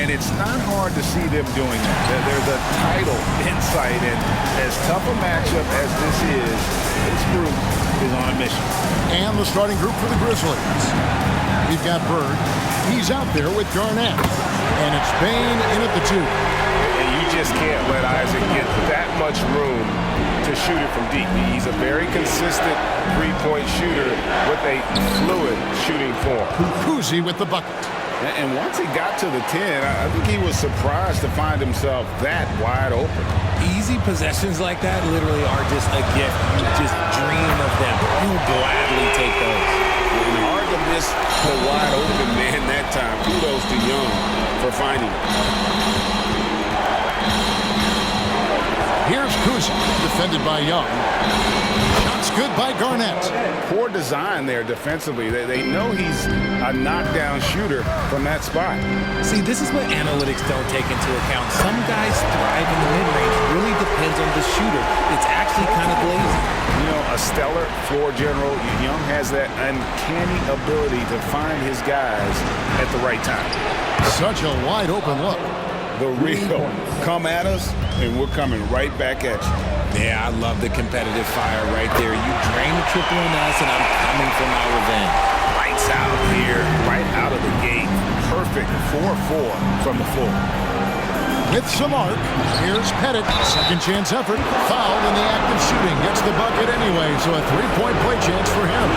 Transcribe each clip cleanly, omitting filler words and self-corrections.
And it's not hard to see them doing that. There's a title in sight, and as tough a matchup as this is, this group is on a mission. And the starting group for the Grizzlies. We've got Bird. He's out there with Garnett. And it's Bain in at the 2. And you just can't let Isaac get that much room to shoot it from deep. He's a very consistent three-point shooter with a fluid shooting form. Kuzi with the bucket. And once he got to the 10, I think he was surprised to find himself that wide open. Easy possessions like that literally are just a gift. You just dream of them. You gladly take those. And hard to miss the wide open man that time. Kudos to Young for finding it. Here's Kuzi, defended by Young. Shots good by Garnett. Poor design there defensively. They know he's a knockdown shooter from that spot. See, this is what analytics don't take into account. Some guys thrive in the mid-range. Really depends on the shooter. It's actually kind of lazy. You know, a stellar floor general. Young has that uncanny ability to find his guys at the right time. Such a wide open look. The real come at us, and we're coming right back at you. Yeah, I love the competitive fire right there. You drain the triple on us, and I'm coming for my revenge. Lights out here, right out of the gate. Perfect 4-4 from the floor. With some arc, here's Pettit. Second chance effort. Fouled in the act of shooting. Gets the bucket anyway, so a three-point play chance for him.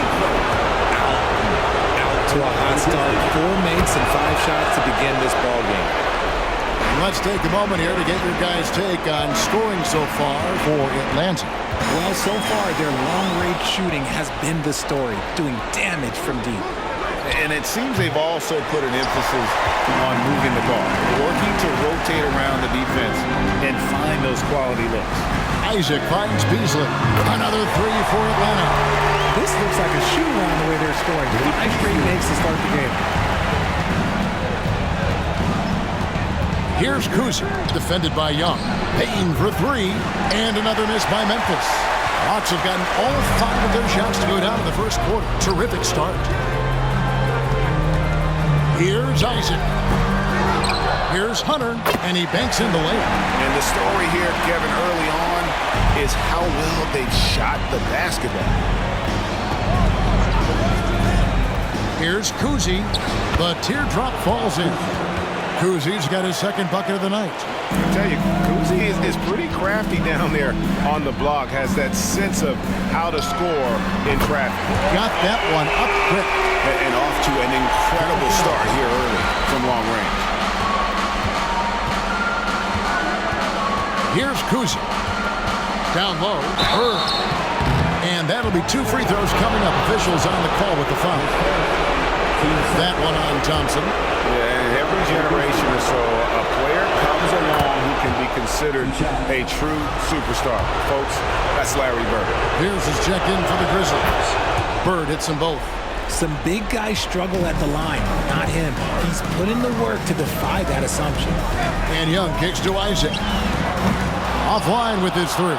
Out to a hot start. 4 makes and 5 shots to begin this ball game. Let's take a moment here to get your guys' take on scoring so far for Atlanta. Well, so far, their long-range shooting has been the story, doing damage from deep. And it seems they've also put an emphasis on moving the ball, working to rotate around the defense and find those quality looks. Isaac finds Beasley. Another 3 for Atlanta. This looks like a shoot-around the way they're scoring. 5 straight makes to start the game. Here's Kuzi, defended by Young. Payne for 3, and another miss by Memphis. Hawks have gotten all 5 of their shots to go down in the first quarter. Terrific start. Here's Isaac. Here's Hunter, and he banks in the layup. And the story here, Kevin, early on is how well they've shot the basketball. Here's Kuzi. The teardrop falls in. Kuzi's got his second bucket of the night. I tell you, Kuzi is pretty crafty down there on the block, has that sense of how to score in traffic. Got that one up quick. And off to an incredible start here early from long range. Here's Kuzi. Down low, Bird. And that'll be 2 free throws coming up. Officials on the call with the foul. That one on Thompson. Yeah, every generation or so, a player comes along who can be considered a true superstar. Folks, that's Larry Bird. Here's his check-in for the Grizzlies. Bird hits them both. Some big guys struggle at the line, not him. He's put in the work to defy that assumption. And Young kicks to Isaac. Offline with his 3.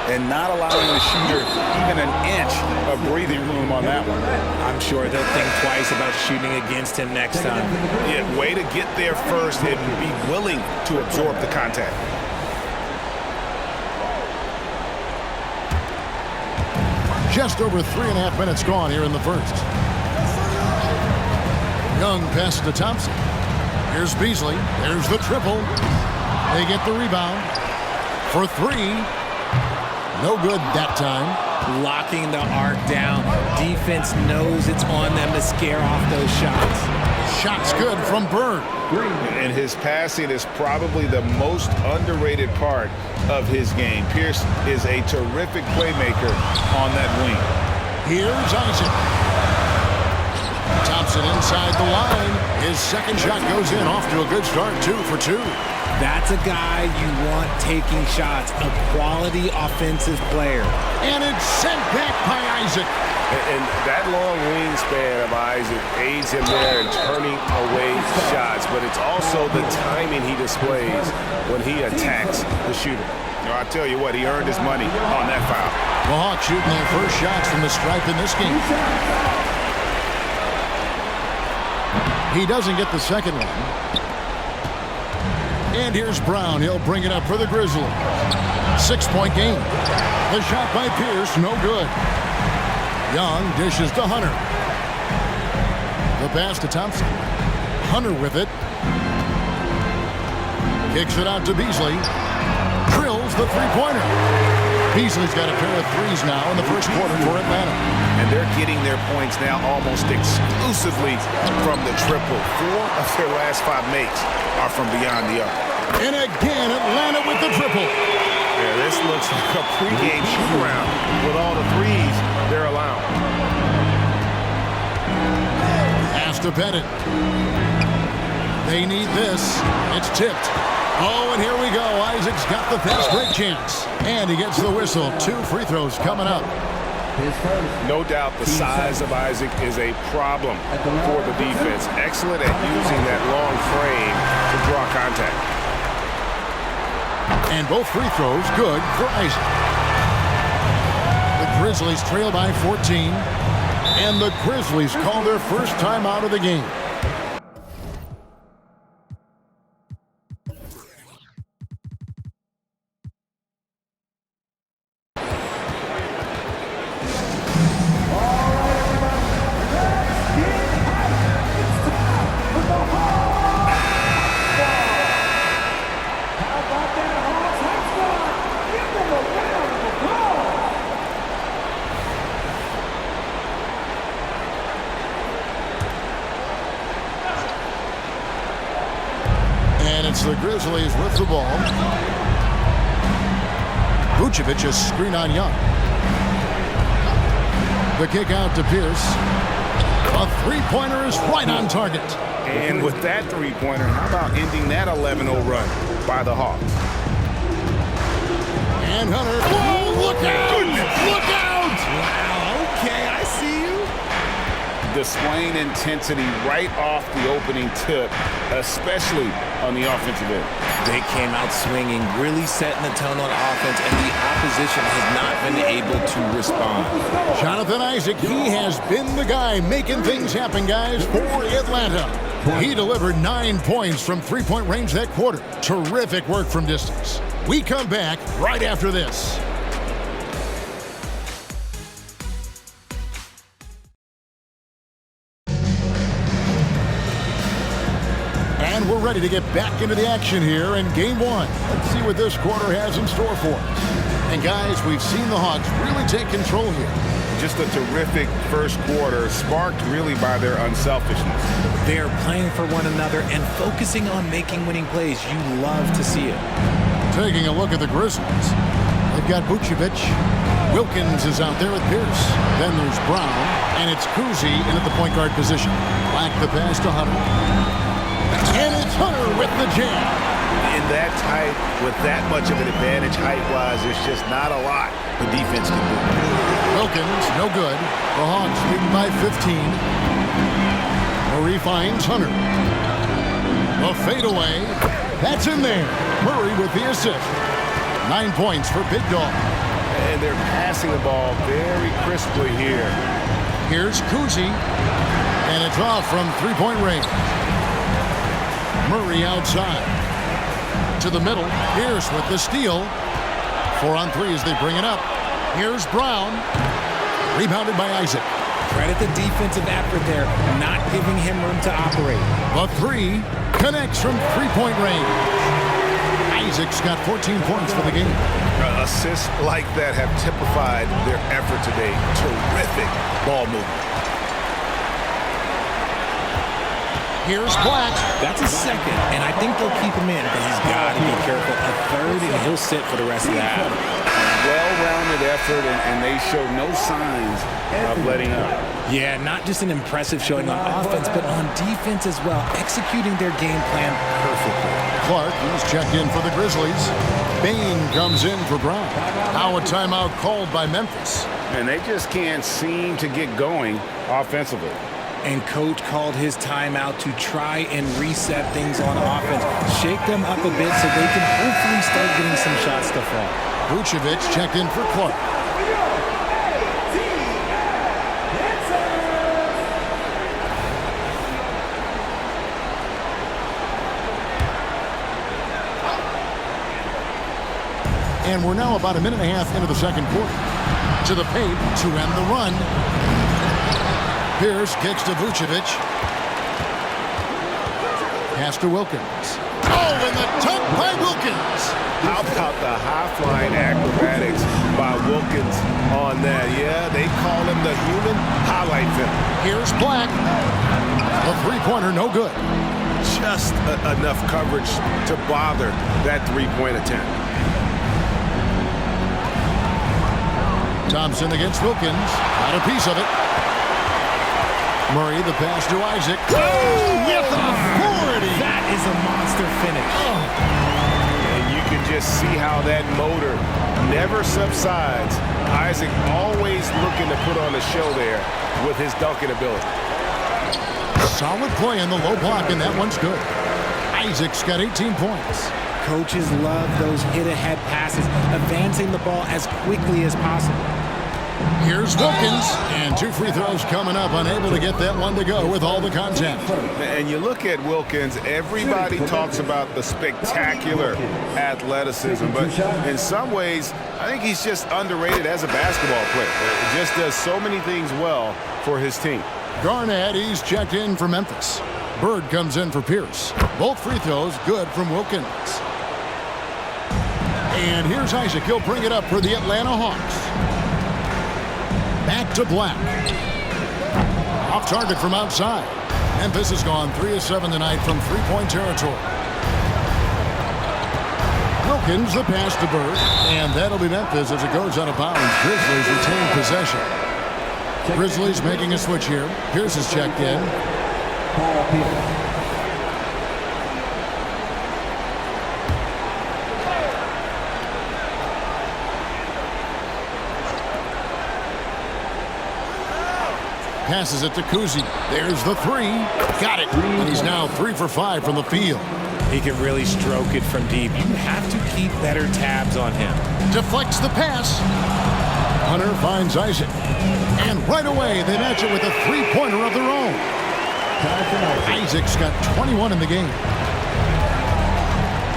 And not allowing the shooter even an inch of breathing room on that one. I'm sure they'll think twice about shooting against him next time. Yeah, way to get there first and be willing to absorb the contact. Just over 3.5 minutes gone here in the first. Young passes to Thompson. Here's Beasley. There's the triple. They get the rebound for 3. No good that time. Locking the arc down. Defense knows it's on them to scare off those shots. Shot's good from Bird. And his passing is probably the most underrated part of his game. Pierce is a terrific playmaker on that wing. Here's Isaac. Thompson inside the line. His second shot goes in, off to a good start, 2 for 2. That's a guy you want taking shots, a quality offensive player. And it's sent back by Isaac. And that long wingspan of Isaac aids him there in turning away shots, but it's also the timing he displays when he attacks the shooter. You know, I tell you what, he earned his money on that foul. The Hawks shooting their first shots from the stripe in this game. He doesn't get the second one. And here's Brown. He'll bring it up for the Grizzlies. 6-point game. The shot by Pierce, no good. Young dishes to Hunter. The pass to Thompson. Hunter with it. Kicks it out to Beasley. Drills the three-pointer. Beasley's got a pair of threes now in the first quarter for Atlanta. And they're getting their points now almost exclusively from the triple. 4 of their last 5 makes are from beyond the arc. And again, Atlanta with the triple. Yeah, this looks like a pregame shoot-around with all the threes they're allowing. Pass to Bennett. They need this. It's tipped. Oh, and here we go. Isaac's got the fast break chance. And he gets the whistle. 2 free throws coming up. No doubt the size of Isaac is a problem for the defense. Excellent at using that long frame to draw contact. And both free throws good for Isaac. The Grizzlies trail by 14. And the Grizzlies call their first time out of the game. It's the Grizzlies with the ball. Vucevic is screen on Young. The kick out to Pierce. A three-pointer is right on target. And with that three-pointer, how about ending that 11-0 run by the Hawks? And Hunter. Whoa, look out! Look out! Wow, okay, I see you. Displaying intensity right off the opening tip, especially on the offensive end. They came out swinging, really setting the tone on offense, and the opposition has not been able to respond. Jonathan Isaac, he has been the guy making things happen, guys, for Atlanta. He delivered 9 points from three-point range that quarter. Terrific work from distance. We come back right after this. And we're ready to get back into the action here in Game 1. Let's see what this quarter has in store for us. And guys, we've seen the Hawks really take control here. Just a terrific first quarter, sparked really by their unselfishness. They're playing for one another and focusing on making winning plays. You love to see it. Taking a look at the Grizzlies. They've got Vucevic. Wilkins is out there with Pierce. Then there's Brown. And it's Kuzi in at the point guard position. Back the pass to Hunter. And it's Hunter with the jam. In that tight, with that much of an advantage height-wise, there's just not a lot the defense can do. Wilkins, no good. The Hawks leading by 15. Murray finds Hunter. A fadeaway. That's in there. Murray with the assist. 9 points for Big Dog. And they're passing the ball very crisply here. Here's Kuzi. And it's off from three-point range. Murray outside. To the middle. Pierce with the steal. 4 on 3 as they bring it up. Here's Brown. Rebounded by Isaac. Credit the defensive effort there, not giving him room to operate. The 3 connects from three-point range. Isaac's got 14 points for the game. Assists like that have typified their effort today. Terrific ball movement. Here's Black. That's a second, and I think they'll keep him in, but he's got to be careful. A third, and he'll sit for the rest of the half. Well-rounded effort, and they show no signs of letting up. Yeah, not just an impressive showing on offense, but on defense as well, executing their game plan perfectly. Clark is checked in for the Grizzlies. Bain comes in for Brown. Now a timeout called by Memphis. And they just can't seem to get going offensively. And coach called his timeout to try and reset things on offense, shake them up a bit so they can hopefully start getting some shots to fall. Vucevic checked in for Clark. And we're now about a minute and a half into the second quarter. To the paint to end the run. Pierce kicks to Vucevic. Pass to Wilkins. Oh, and the tuck by Wilkins. How about the high-flying acrobatics by Wilkins on that? Yeah, they call him the human highlight film. Here's Black. The three-pointer, no good. Just enough coverage to bother that three-point attempt. Thompson against Wilkins. Got a piece of it. Murray, the pass to Isaac. Oh, with authority. That is a monster finish. And you can just see how that motor never subsides. Isaac always looking to put on a show there with his dunking ability. Solid play in the low block, and that one's good. Isaac's got 18 points. Coaches love those hit-ahead passes, advancing the ball as quickly as possible. Here's Wilkins, and 2 free throws coming up, unable to get that one to go with all the contact. And you look at Wilkins, everybody talks about the spectacular athleticism, but in some ways, I think he's just underrated as a basketball player. He just does so many things well for his team. Garnett, he's checked in for Memphis. Bird comes in for Pierce. Both free throws good from Wilkins. And here's Isaac. He'll bring it up for the Atlanta Hawks. Back to Black. Off target from outside. Memphis has gone 3 of 7 tonight from three-point territory. Wilkins, the pass to Bird. And that'll be Memphis as it goes out of bounds. Grizzlies retain possession. Grizzlies making a switch here. Pierce is checked in. Passes it to Kuzi. There's the three. Got it. And he's now 3 for 5 from the field. He can really stroke it from deep. You have to keep better tabs on him. Deflects the pass. Hunter finds Isaac. And right away, they match it with a three-pointer of their own. Isaac's got 21 in the game.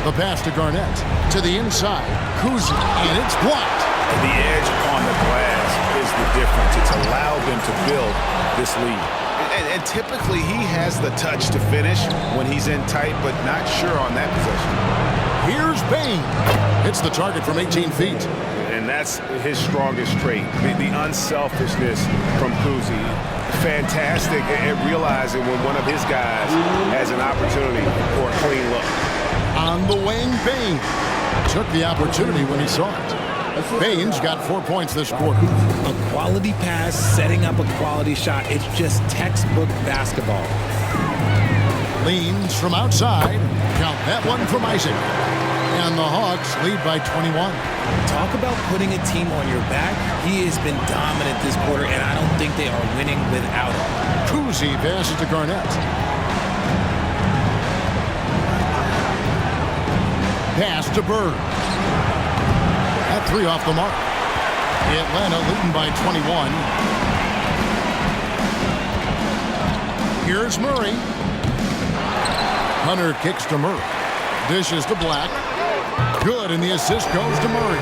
The pass to Garnett. To the inside. Kuzi. And it's blocked. The edge on the glass is the difference. It's allowed them to build this lead. And typically he has the touch to finish when he's in tight, but not sure on that possession. Here's Bain. Hits the target from 18 feet. And that's his strongest trait, the unselfishness from Kuzi. Fantastic at realizing when one of his guys has an opportunity for a clean look. On the wing, Bain took the opportunity when he saw it. Bain's got 4 points this quarter. A quality pass, setting up a quality shot. It's just textbook basketball. Leans from outside. Count that one from Isaac. And the Hawks lead by 21. Talk about putting a team on your back. He has been dominant this quarter, and I don't think they are winning without him. Kuzi passes to Garnett. Pass to Bird. That 3 off the mark. Atlanta leading by 21. Here's Murray. Hunter kicks to Murray. Dishes to Black. Good, and the assist goes to Murray.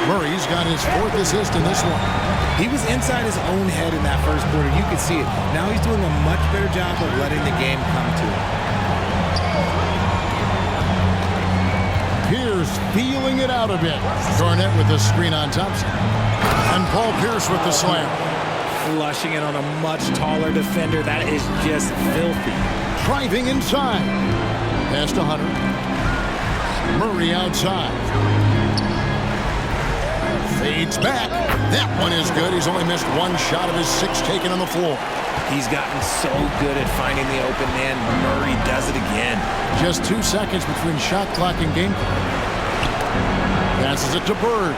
Murray's got his 4th assist in this one. He was inside his own head in that first quarter. You could see it. Now he's doing a much better job of letting the game come to him. Pierce feeling it out a bit. Garnett with the screen on Thompson. And Paul Pierce with the slam. Flushing it on a much taller defender. That is just filthy. Driving inside. Pass to Hunter. Murray outside. Fades back. That one is good. He's only missed 1 shot of his 6 taken on the floor. He's gotten so good at finding the open man. Murray does it again. Just 2 seconds between shot clock and game clock. Passes it to Bird.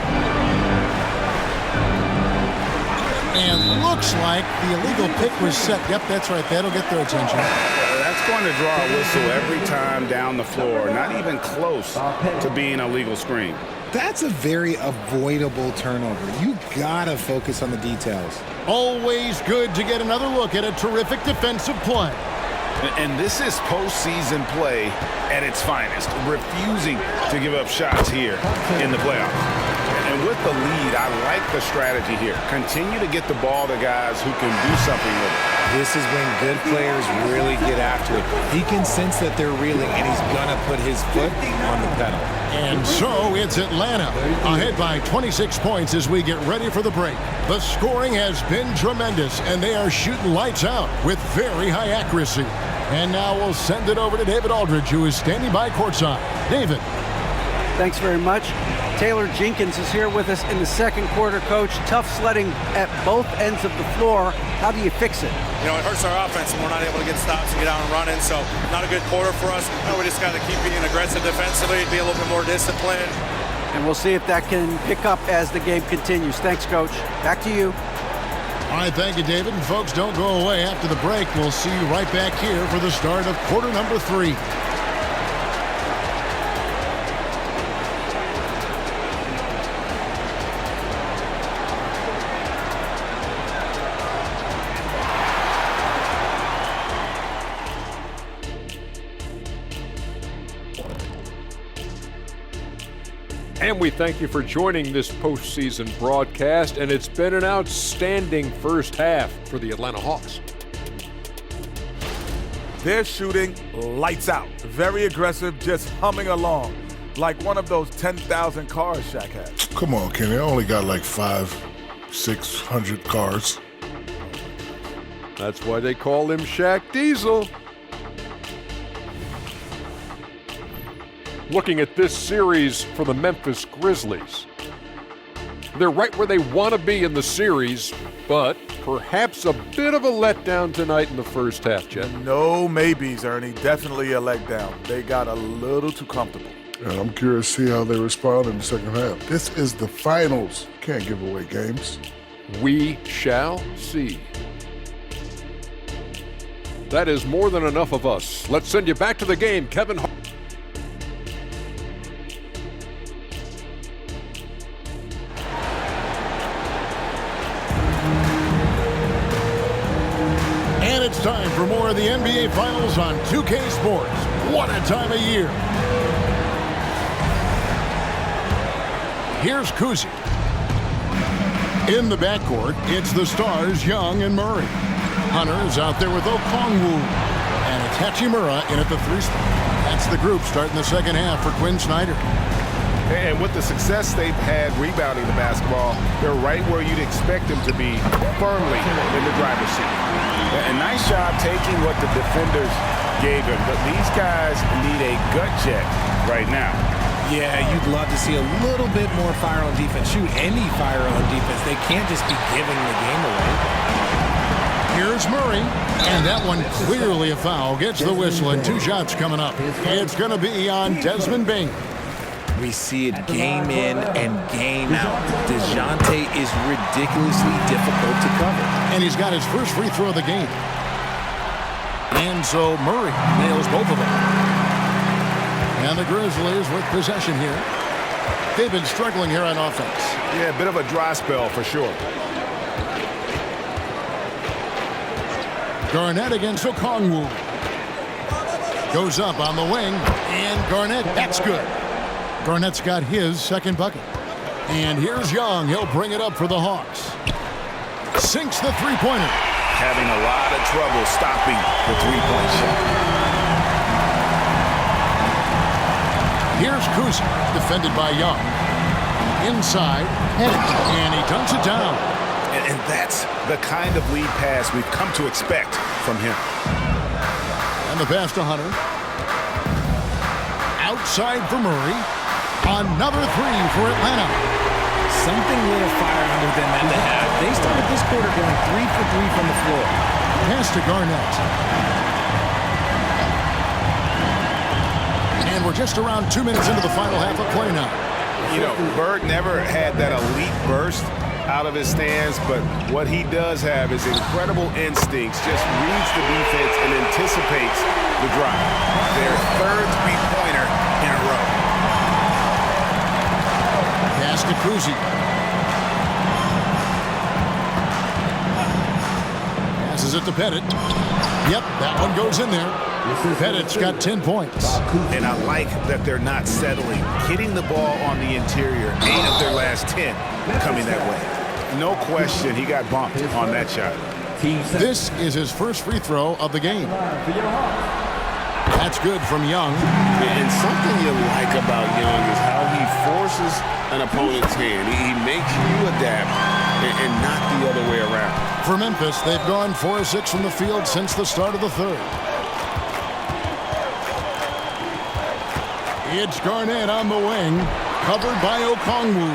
And looks like the illegal pick was set. Yep, that's right. That'll get their attention. That's going to draw a whistle every time down the floor. Not even close to being a legal screen. That's a very avoidable turnover. You gotta focus on the details. Always good to get another look at a terrific defensive play. And this is postseason play at its finest, refusing to give up shots here in the playoffs. And with the lead, I like the strategy here. Continue to get the ball to guys who can do something with it. This is when good players really get after it. He can sense that they're reeling, and he's going to put his foot on the pedal. And so it's Atlanta ahead by 26 points as we get ready for the break. The scoring has been tremendous, and they are shooting lights out with very high accuracy. And now we'll send it over to David Aldridge, who is standing by courtside. David. Thanks very much. Taylor Jenkins is here with us in the second quarter, Coach. Tough sledding at both ends of the floor. How do you fix it? You know, it hurts our offense when we're not able to get stops and get out and running, so not a good quarter for us. We just got to keep being aggressive defensively, be a little bit more disciplined. And we'll see if that can pick up as the game continues. Thanks, Coach. Back to you. All right, thank you, David. And folks, don't go away. After the break, we'll see you right back here for the start of quarter number 3. And we thank you for joining this postseason broadcast, and it's been an outstanding first half for the Atlanta Hawks. They're shooting lights out. Very aggressive, just humming along. Like one of those 10,000 cars Shaq had. Come on, Kenny. I only got like 600 cars. That's why they call him Shaq Diesel. Looking at this series for the Memphis Grizzlies. They're right where they want to be in the series, but perhaps a bit of a letdown tonight in the first half, Jet. No maybes, Ernie. Definitely a letdown. They got a little too comfortable. And I'm curious to see how they respond in the second half. This is the finals. Can't give away games. We shall see. That is more than enough of us. Let's send you back to the game, Kevin. And it's time for more of the NBA Finals on 2K Sports. What a time of year. Here's Kuzi. In the backcourt, it's the stars Young and Murray. Hunter is out there with Okongwu. And it's Hachimura in at the 3 spot. That's the group starting the second half for Quinn Snyder. And with the success they've had rebounding the basketball, they're right where you'd expect them to be, firmly in the driver's seat. A nice job taking what the defenders gave him, but these guys need a gut check right now. Yeah, you'd love to see a little bit more fire on defense. Shoot, any fire on defense. They can't just be giving the game away. Here's Murray, and that one clearly a foul. Gets the whistle, and 2 shots coming up. It's going to be on Desmond Bain. We see it game in and game out. DeJounte is ridiculously difficult to cover. And he's got his first free throw of the game. And so Murray nails both of them. And the Grizzlies with possession here. They've been struggling here on offense. Yeah, a bit of a dry spell for sure. Garnett against Okongwu. Goes up on the wing. And Garnett, that's good. Garnett's got his second bucket. And here's Young. He'll bring it up for the Hawks. Sinks the three-pointer. Having a lot of trouble stopping the three-point shot. Here's Kuzi, defended by Young. Inside, and he dunks it down. And that's the kind of lead pass we've come to expect from him. And the pass to Hunter. Outside for Murray. Another 3 for Atlanta. Something little fire under them at the half. They started this quarter going 3 for 3 from the floor. Pass to Garnett. And we're just around 2 minutes into the final half of play now. You know, Bird never had that elite burst out of his stance, but what he does have is incredible instincts, just reads the defense and anticipates the drive. Their third three-pointer in a row. Pass to Kuzi. Passes it to Pettit. Yep, that one goes in there. Pettit's got 10 points. And I like that they're not settling. Hitting the ball on the interior, 8 of their last 10 coming that way. No question he got bumped on that shot. This is his first free throw of the game. That's good from Young. And something you like about Young is how he forces an opponent's hand. He makes you adapt and not the other way around. For Memphis, they've gone 4 of 6 from the field since the start of the third. It's Garnett on the wing, covered by Okongwu.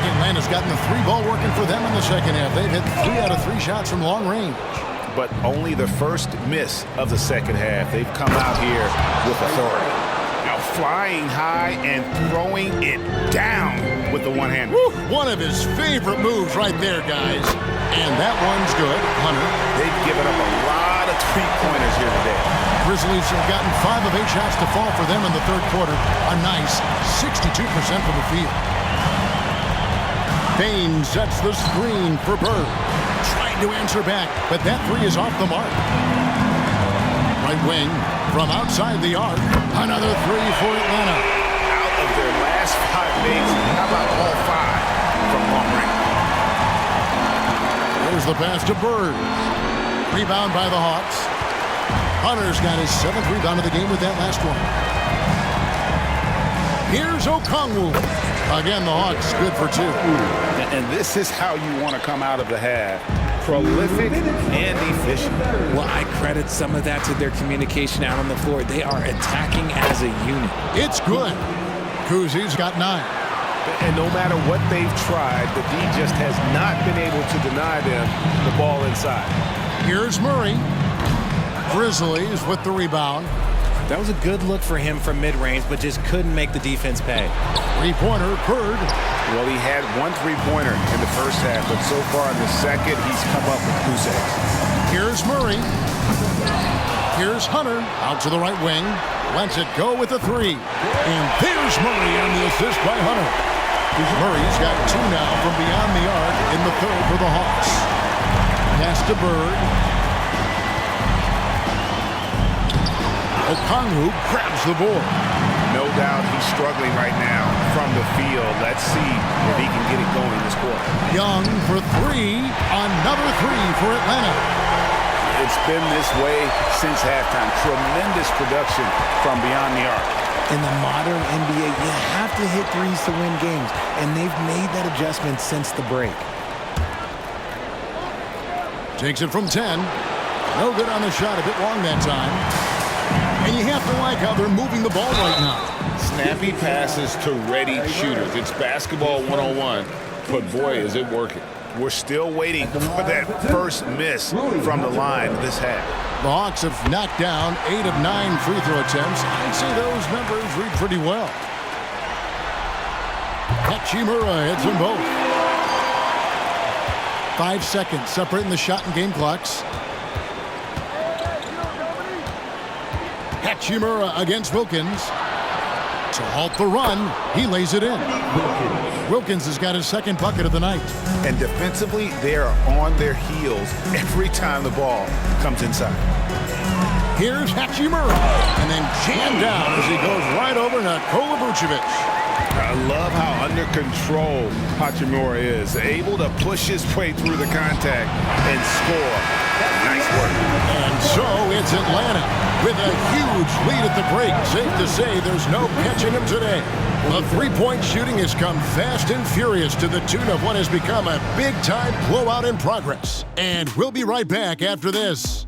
Atlanta's gotten the 3-ball working for them in the second half. They've hit 3 out of 3 shots from long range. But only the first miss of the second half. They've come out here with authority. Now flying high and throwing it down with the one-hander. One of his favorite moves right there, guys. And that one's good. Hunter. They've given up a lot of three-pointers here today. Grizzlies have gotten 5 of 8 shots to fall for them in the third quarter. A nice 62% from the field. Bain sets the screen for Bird. Trying to answer back, but that 3 is off the mark. Right wing from outside the arc. Another 3 for Atlanta. Out of their last 5 makes, how about all 5 from long range? There's the pass to Bird. Rebound by the Hawks. Hunter's got his 7th rebound of the game with that last one. Here's Okongwu. Again, the Hawks good for 2. And this is how you want to come out of the half. Prolific and efficient. Well, I credit some of that to their communication out on the floor. They are attacking as a unit. It's good. Kuzi's got 9. And no matter what they've tried, the D just has not been able to deny them the ball inside. Here's Murray. Grizzlies with the rebound. That was a good look for him from mid-range, but just couldn't make the defense pay. 3-pointer, Bird. Well, he had 1 3-pointer in the first half, but so far in the second, he's come up with 2 saves. Here's Murray. Here's Hunter out to the right wing. Lets it go with a 3. And there's Murray on the assist by Hunter. Murray's got 2 now from beyond the arc in the third for the Hawks. Pass to Bird. Okongwu grabs the board. No doubt he's struggling right now from the field. Let's see if he can get it going this quarter. Young for 3. Another 3 for Atlanta. It's been this way since halftime. Tremendous production from beyond the arc. In the modern NBA, you have to hit threes to win games, and they've made that adjustment since the break. Takes it from 10. No good on the shot, a bit long that time. And you have to like how they're moving the ball right now. Snappy passes to ready shooters. It's basketball 101, but boy, is it working. We're still waiting for that first miss from the line this half. The Hawks have knocked down 8 of 9 free throw attempts. I'd say those numbers read pretty well. Hachimura hits them both. 5 seconds separating the shot and game clocks. Hachimura against Wilkins. To halt the run, he lays it in. Wilkins has got his 2nd bucket of the night. And defensively, they are on their heels every time the ball comes inside. Here's Hachimura, and then jammed down as he goes right over Nikola Vucevic. I love how under control Hachimura is, able to push his way through the contact and score. Nice work. And so it's Atlanta with a huge lead at the break. Safe to say there's no catching them today. The 3-point shooting has come fast and furious to the tune of what has become a big-time blowout in progress. And we'll be right back after this.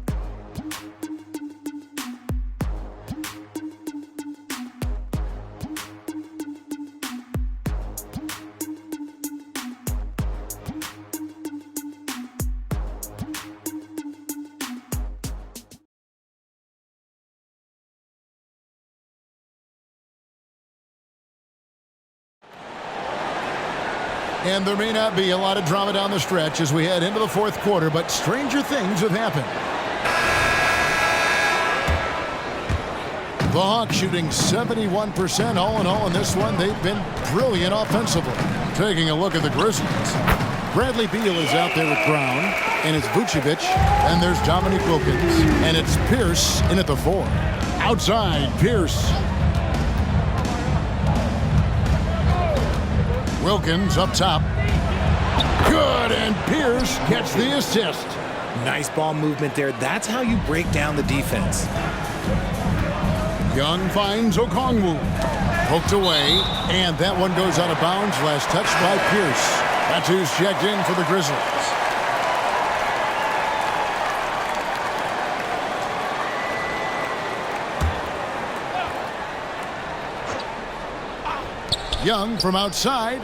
And there may not be a lot of drama down the stretch as we head into the 4th quarter, but stranger things have happened. The Hawks shooting 71% all in all in this one. They've been brilliant offensively. Taking a look at the Grizzlies. Bradley Beal is out there with Brown, and it's Vucevic, and there's Dominique Wilkins, and it's Pierce in at the 4. Outside, Pierce. Wilkins up top. Good, and Pierce gets the assist. Nice ball movement there. That's how you break down the defense. Young finds Okongwu. Poked away, and that one goes out of bounds. Last touch by Pierce. That's who's checked in for the Grizzlies. Young from outside.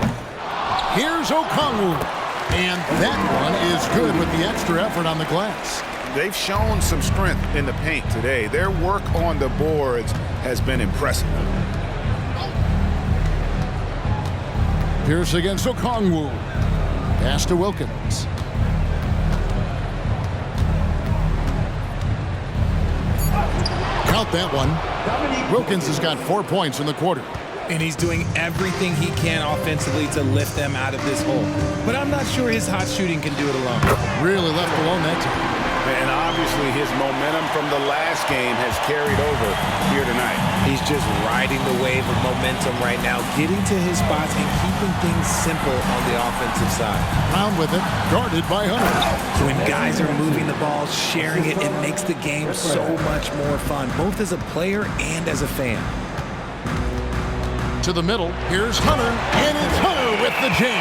Here's Okongwu. And that one is good with the extra effort on the glass. They've shown some strength in the paint today. Their work on the boards has been impressive. Pierce against Okongwu. Pass to Wilkins. Count that one. Wilkins has got 4 points in the quarter. And he's doing everything he can offensively to lift them out of this hole. But I'm not sure his hot shooting can do it alone. Really left alone that time. And obviously his momentum from the last game has carried over here tonight. He's just riding the wave of momentum right now, getting to his spots and keeping things simple on the offensive side. Brown with it, guarded by Hunter. When guys are moving the ball, sharing it, it makes the game so much more fun, both as a player and as a fan. To the middle, here's Hunter, and it's Hunter with the jam.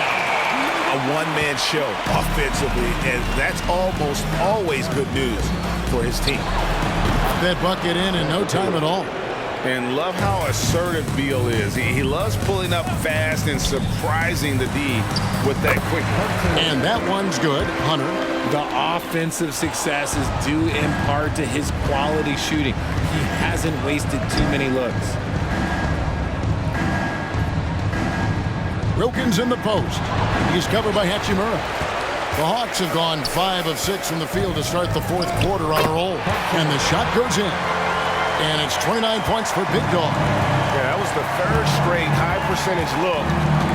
A one-man show offensively, and that's almost always good news for his team. That bucket in no time at all. And love how assertive Beal is. He loves pulling up fast and surprising the D with that quick. And that one's good, Hunter. The offensive success is due in part to his quality shooting. He hasn't wasted too many looks. Wilkins in the post. He's covered by Hachimura. The Hawks have gone 5 of 6 from the field to start the fourth quarter on a roll. And the shot goes in. And it's 29 points for Big Dog. Yeah, that was the third straight high percentage look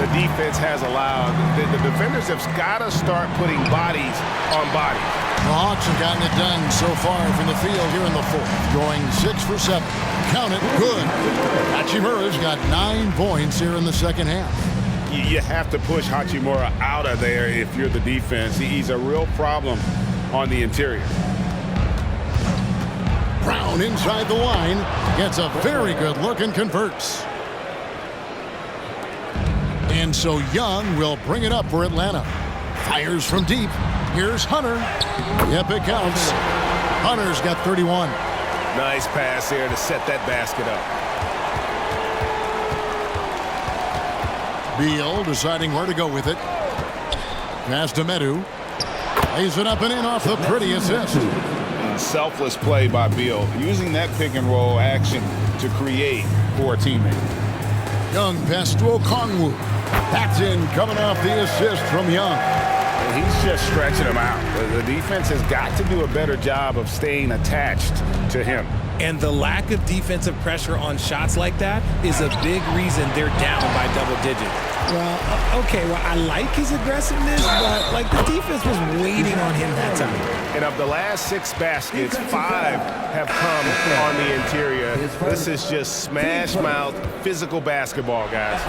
the defense has allowed. The defenders have got to start putting bodies on bodies. The Hawks have gotten it done so far from the field here in the fourth, going 6 for 7. Count it, good. Hachimura's got 9 points here in the second half. You have to push Hachimura out of there if you're the defense. He's a real problem on the interior. Brown inside the line gets a very good look and converts. And so Young will bring it up for Atlanta. Fires from deep. Here's Hunter. Yep, it counts. Hunter's got 31. Nice pass there to set that basket up. Beal deciding where to go with it. Pass to Medu. Lays it up and in off the pretty assist. Selfless play by Beal, using that pick and roll action to create for a teammate. Young pass to Okongwu. That's in, coming off the assist from Young. He's just stretching him out. The defense has got to do a better job of staying attached to him. And the lack of defensive pressure on shots like that is a big reason they're down by double digits. Well, okay, I like his aggressiveness, but like the defense was waiting on him that time. And of the last 6 baskets, 5 have come on the interior. This is just smash mouth, physical basketball, guys.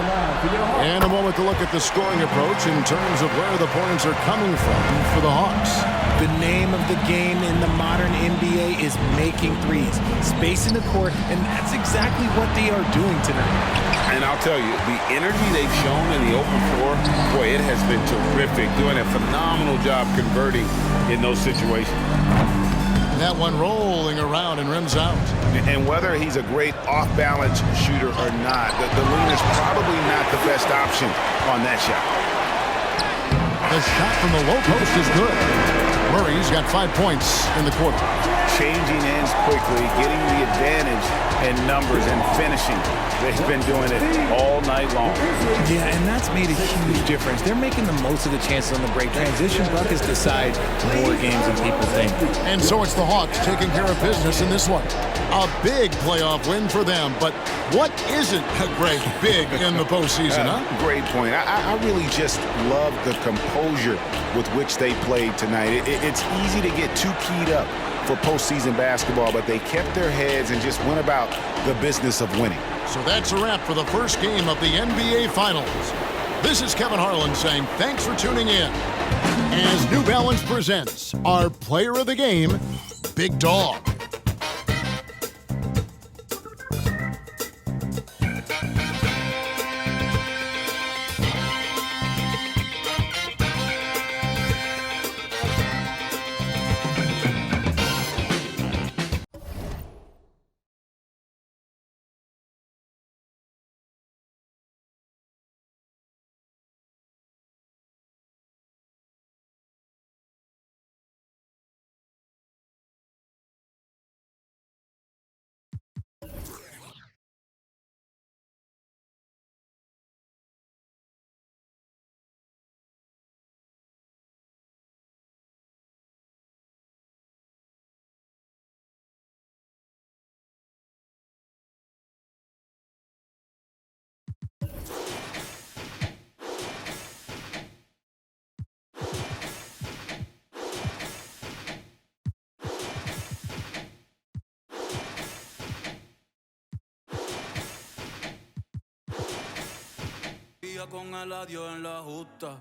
And a moment to look at the scoring approach in terms of where the points are coming from for the Hawks. The name of the game in the modern NBA is making threes, spacing the court, and that's exactly what they are doing tonight. And I'll tell you, the energy they've shown in the open floor, boy, it has been terrific, doing a phenomenal job converting in those situations. That one rolling around and rims out. And whether he's a great off-balance shooter or not, the lean is probably not the best option on that shot. The shot from the low post is good. Murray's got 5 points in the quarter. changing ends quickly, getting the advantage in numbers and finishing. They've been doing it all night long. Yeah, and that's made a huge difference. They're making the most of the chances on the break. Transition buckets decide more games than people think. And so it's the Hawks taking care of business in this one. A big playoff win for them, but what isn't a great big in the postseason, huh? Great point. I really just love the composure with which they played tonight. It's easy to get too keyed up for postseason basketball, but they kept their heads and just went about the business of winning. So that's a wrap for the first game of the NBA Finals. This is Kevin Harlan saying thanks for tuning in as New Balance presents our player of the game, Big Dog. Con el adiós en la justa.